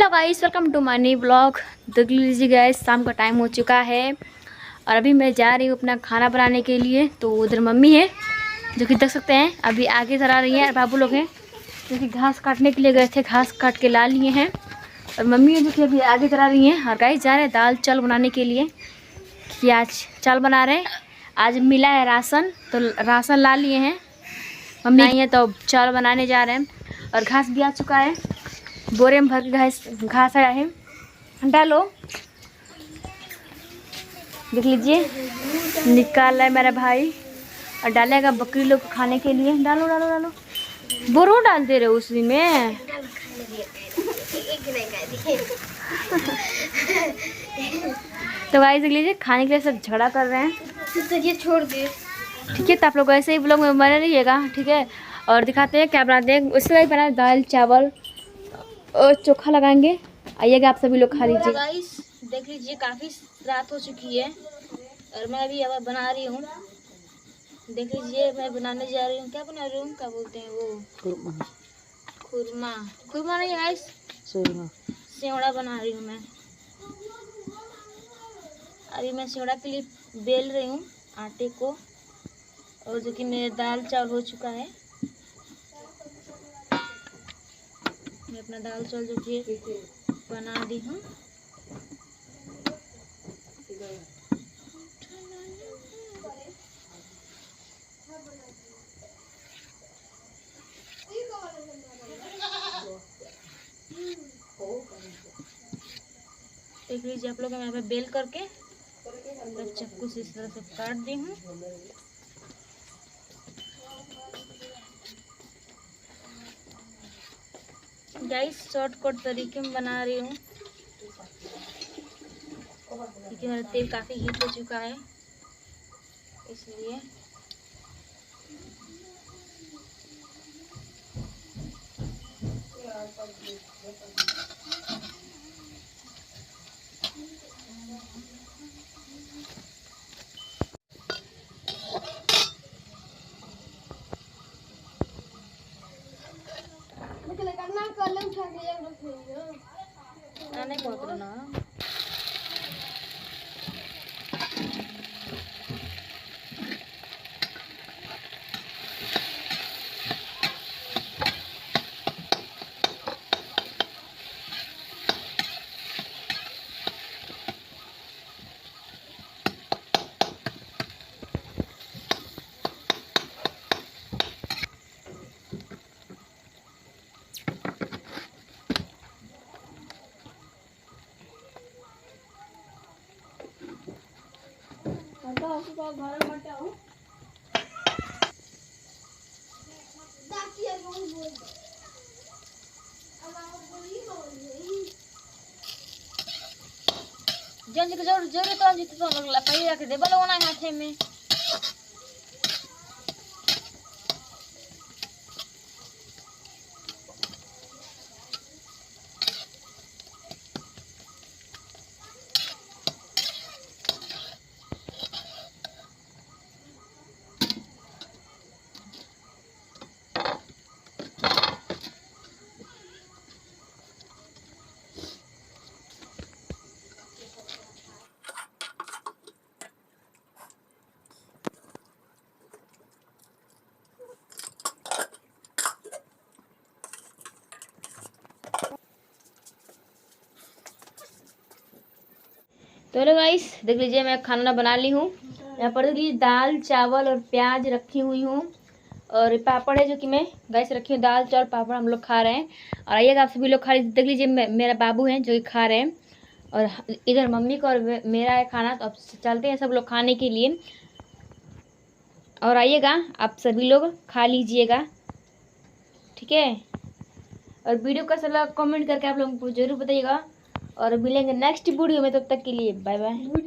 Hello guys, welcome to my new blog. देख लीजिए guys, शाम का टाइम हो चुका है और अभी मैं जा रही हूँ अपना खाना बनाने के लिए। तो उधर मम्मी है जो कि देख सकते हैं, अभी आगे चला रही हैं। बाबू लोग हैं जो कि घास काटने के लिए गए थे, घास काट के ला लिए हैं। और मम्मी है जो कि अभी आगे चला रही हैं। और गाइस जा रहे हैं दाल चावल बनाने के लिए कि आज चावल बना रहे हैं। आज मिला है राशन, तो राशन ला लिए हैं मम्मी आई हैं, तो चावल बनाने जा रहे हैं। और घास भी आ चुका है, बोरे में भर के घास आया है। डालो, देख लीजिए, निकाल रहा है मेरा भाई और डालेगा बकरी लोग को खाने के लिए। डालो डालो डालो, बोरो डाल दे रहे हो उसी में। तो गाइस देख लीजिए, खाने के लिए सब झगड़ा कर रहे हैं। तो ये छोड़ दे, ठीक है। तो आप लोग ऐसे ही ब्लॉग में बने रहिएगा, ठीक है। और दिखाते हैं क्या बनाते हैं। उससे बना दाल चावल और चोखा लगाएंगे। आइएगा आप सभी लोग खा लीजिए। गाइस देख लीजिए, काफ़ी रात हो चुकी है और मैं अभी अब बना रही हूँ। देख लीजिए, मैं बनाने जा रही हूँ। क्या बना रही हूँ, क्या बोलते हैं वो, खुरमा। खुरमा नहीं गाइस, सेवड़ा बना रही हूँ मैं। अभी मैं सेवड़ा के लिए बेल रही हूँ आटे को। और जो कि मेरा दाल चावल हो चुका है। मैं अपना दाल चावल जो कि बना दी हूँ। देख लीजिए आप लोग, मैं यहाँ पे बेल करके चक्कू से इस तरह से काट दी हूँ। गाइस शॉर्टकट तरीके में बना रही हूँ क्योंकि मेरा तेल काफ़ी हीट हो चुका है, इसलिए। नहीं बहुत ना घर में जल्दी के जोर जोर तो जित तो लगला पई रख दे बोलो ना हाथे में। तो हेलो गाइस, देख लीजिए, मैं खाना बना ली हूँ। यहाँ पर देखिए दाल चावल और प्याज रखी हुई हूँ और पापड़ है जो कि मैं गैस रखी हूँ। दाल चावल पापड़ हम लोग खा रहे हैं। और आइएगा आप सभी लोग खा लीजिए। देख लीजिए, मेरा बाबू है जो कि खा रहे हैं और इधर मम्मी का और मेरा है खाना। तो अब चलते हैं सब लोग खाने के लिए। और आइएगा आप सभी लोग खा लीजिएगा, ठीक है। और वीडियो का सलाह कमेंट करके आप लोगों को जरूर बताइएगा। और मिलेंगे नेक्स्ट वीडियो में, तब तक के लिए बाय बाय।